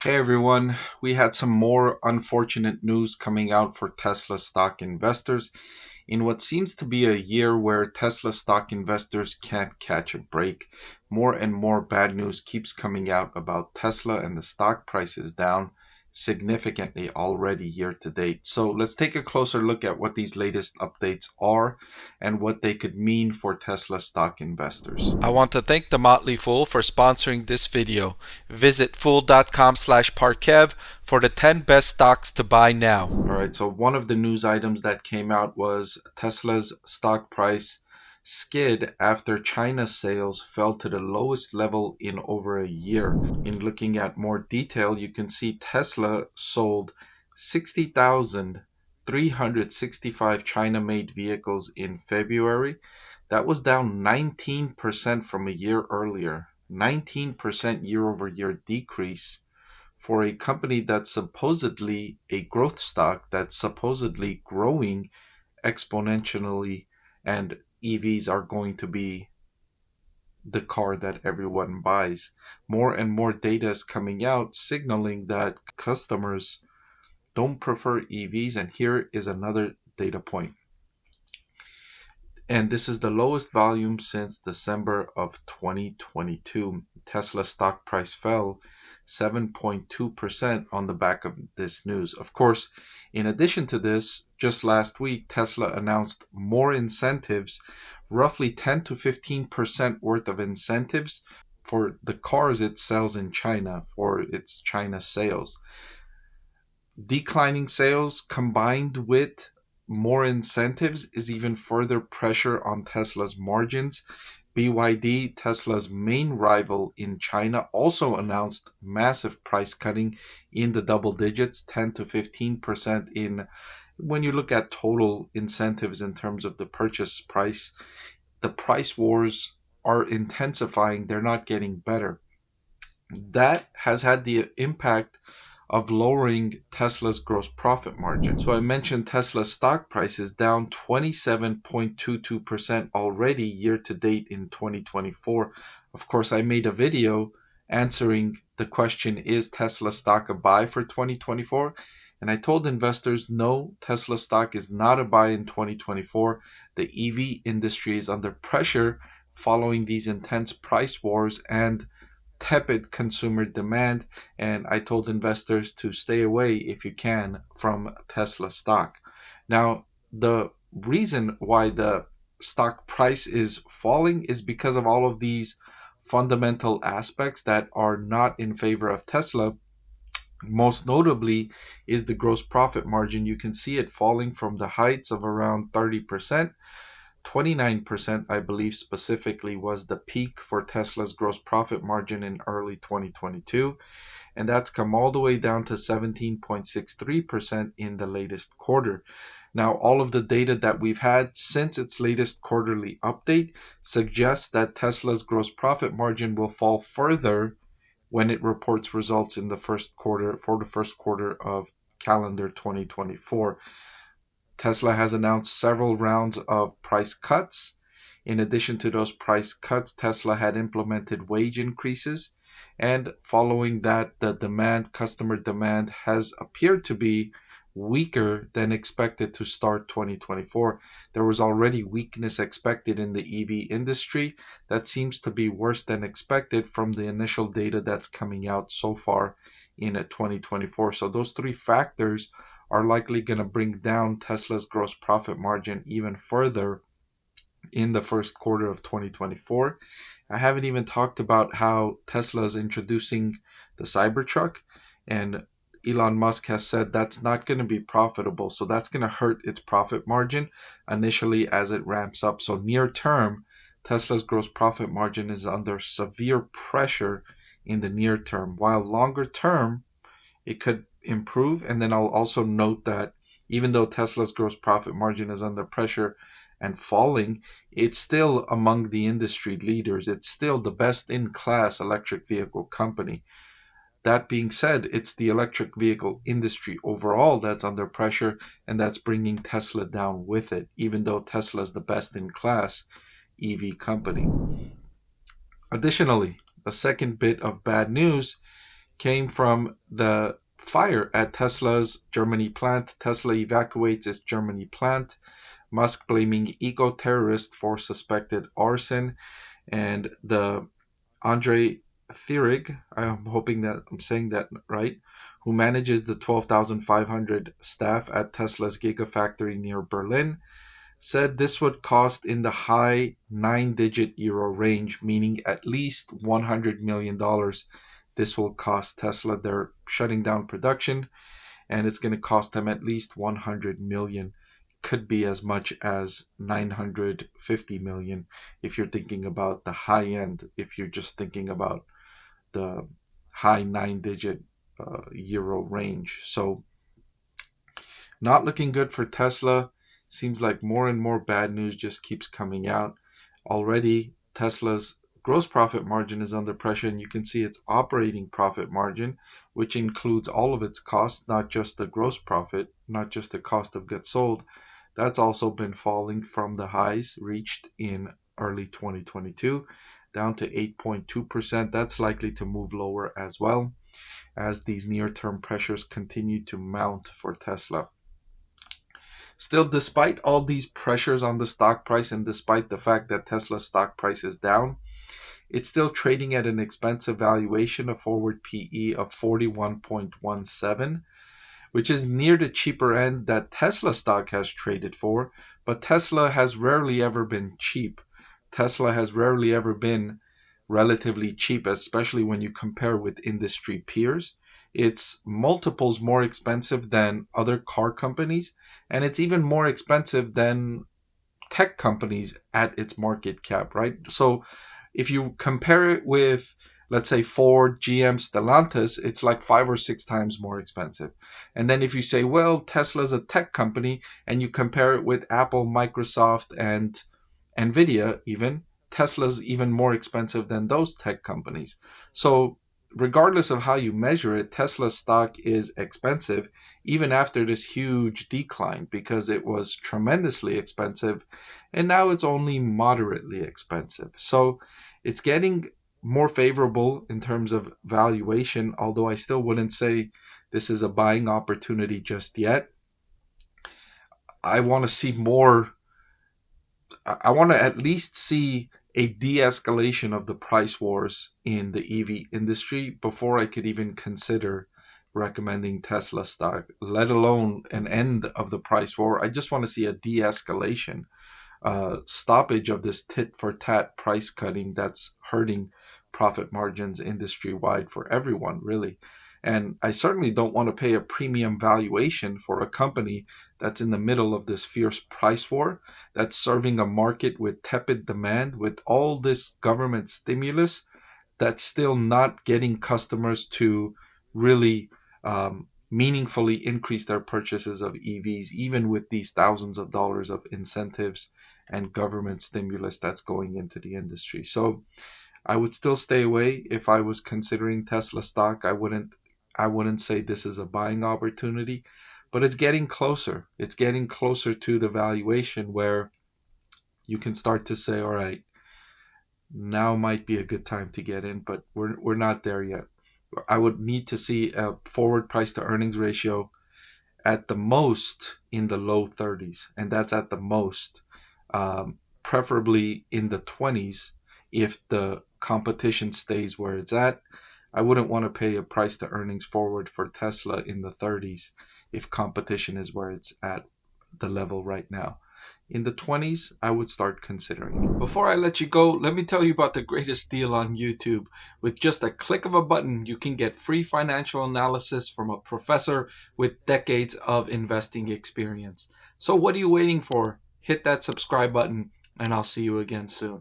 Hey everyone, we had some more unfortunate news coming out for Tesla stock investors in what seems to be a year where Tesla stock investors can't catch a break. More and more bad news keeps coming out about Tesla, and the stock price is down significantly already year to date. So let's take a closer look at what these latest updates are and what they could mean for Tesla stock investors. I want to thank the Motley Fool for sponsoring this video. Visit fool.com/Parkev for the 10 best stocks to buy now. Alright, so one of the news items that came out was Tesla's stock price skid after China sales fell to the lowest level in over a year. In looking at more detail, you can see Tesla sold 60,365 China-made vehicles in February. That was down 19% from a year earlier. 19% year-over-year decrease for a company that's supposedly a growth stock that's supposedly growing exponentially, and EVs are going to be the car that everyone buys. More and more data is coming out signaling that customers don't prefer EVs, and here is another data point. And this is the lowest volume since December of 2022. Tesla stock price fell 7.2% on the back of this news. Of course, in addition to this, just last week, Tesla announced more incentives, roughly 10 to 15% worth of incentives for the cars it sells in China, for its China sales. Declining sales combined with more incentives is even further pressure on Tesla's margins. BYD, Tesla's main rival in China, also announced massive price cutting in the double digits, 10 to 15% in when you look at total incentives in terms of the purchase price. The price wars are intensifying, they're not getting better. That has had the impact of lowering Tesla's gross profit margin. So I mentioned Tesla's stock price is down 27.22% already year to date in 2024. Of course, I made a video answering the question, is Tesla stock a buy for 2024? And I told investors, no, Tesla stock is not a buy in 2024. The EV industry is under pressure following these intense price wars and tepid consumer demand, and I told investors to stay away if you can from Tesla stock. Now, the reason why the stock price is falling is because of all of these fundamental aspects that are not in favor of Tesla. Most notably is the gross profit margin. You can see it falling from the heights of around 30%. 29%, I believe specifically, was the peak for Tesla's gross profit margin in early 2022. And that's come all the way down to 17.63% in the latest quarter. Now, all of the data that we've had since its latest quarterly update suggests that Tesla's gross profit margin will fall further when it reports results in the first quarter of calendar 2024. Tesla has announced several rounds of price cuts. In addition to those price cuts, Tesla had implemented wage increases. And following that, the customer demand has appeared to be weaker than expected to start 2024. There was already weakness expected in the EV industry. That seems to be worse than expected from the initial data that's coming out so far in 2024. So those three factors are likely going to bring down Tesla's gross profit margin even further in the first quarter of 2024. I haven't even talked about how Tesla is introducing the Cybertruck, and Elon Musk has said that's not going to be profitable. So that's going to hurt its profit margin initially as it ramps up. So near term, Tesla's gross profit margin is under severe pressure in the near term, while longer term, it could improve. And then I'll also note that even though Tesla's gross profit margin is under pressure and falling, it's still among the industry leaders. It's still the best in class electric vehicle company. That being said, it's the electric vehicle industry overall that's under pressure, and that's bringing Tesla down with it, even though Tesla is the best in class EV company. Additionally, the second bit of bad news came from the fire at Tesla's Germany plant. Tesla evacuates its Germany plant. Musk blaming eco-terrorist for suspected arson. And the Andre Thierig, I'm hoping that I'm saying that right, who manages the 12,500 staff at Tesla's Gigafactory near Berlin, said this would cost in the high 9-digit euro range, meaning at least $100 million. This will cost Tesla. They're shutting down production, and it's going to cost them at least 100 million. Could be as much as 950 million if you're thinking about the high end, if you're just thinking about the high 9-digit euro range. So not looking good for Tesla. Seems like more and more bad news just keeps coming out. Already Tesla's gross profit margin is under pressure, and you can see its operating profit margin, which includes all of its costs, not just the gross profit, not just the cost of goods sold. That's also been falling from the highs reached in early 2022 down to 8.2%. That's likely to move lower as well as these near-term pressures continue to mount for Tesla. Still, despite all these pressures on the stock price and despite the fact that Tesla's stock price is down, it's still trading at an expensive valuation, a forward PE of 41.17, which is near the cheaper end that Tesla stock has traded for. But Tesla has rarely ever been cheap. Tesla has rarely ever been relatively cheap, especially when you compare with industry peers. It's multiples more expensive than other car companies, and it's even more expensive than tech companies at its market cap, right? So if you compare it with, let's say, Ford, GM, Stellantis, it's like 5 or 6 times more expensive. And then if you say, well, Tesla's a tech company, and you compare it with Apple, Microsoft, and Nvidia even, Tesla's even more expensive than those tech companies. So regardless of how you measure it, Tesla stock is expensive even after this huge decline, because it was tremendously expensive and now it's only moderately expensive. So it's getting more favorable in terms of valuation, although I still wouldn't say this is a buying opportunity just yet. I want to see more. I want to at least see a de-escalation of the price wars in the EV industry before I could even consider recommending Tesla stock, let alone an end of the price war. I just want to see a de-escalation, stoppage of this tit-for-tat price cutting that's hurting profit margins industry-wide for everyone, really. And I certainly don't want to pay a premium valuation for a company that's in the middle of this fierce price war, that's serving a market with tepid demand, with all this government stimulus, that's still not getting customers to really meaningfully increase their purchases of EVs, even with these thousands of dollars of incentives and government stimulus that's going into the industry. So I would still stay away if I was considering Tesla stock. I wouldn't say this is a buying opportunity, but it's getting closer. It's getting closer to the valuation where you can start to say, all right, now might be a good time to get in, but we're not there yet. I would need to see a forward price to earnings ratio at the most in the low 30s, and that's at the most, preferably in the 20s if the competition stays where it's at. I wouldn't want to pay a price to earnings forward for Tesla in the 30s if competition is where it's at the level right now. In the 20s, I would start considering. Before I let you go, let me tell you about the greatest deal on YouTube. With just a click of a button, you can get free financial analysis from a professor with decades of investing experience. So what are you waiting for? Hit that subscribe button, and I'll see you again soon.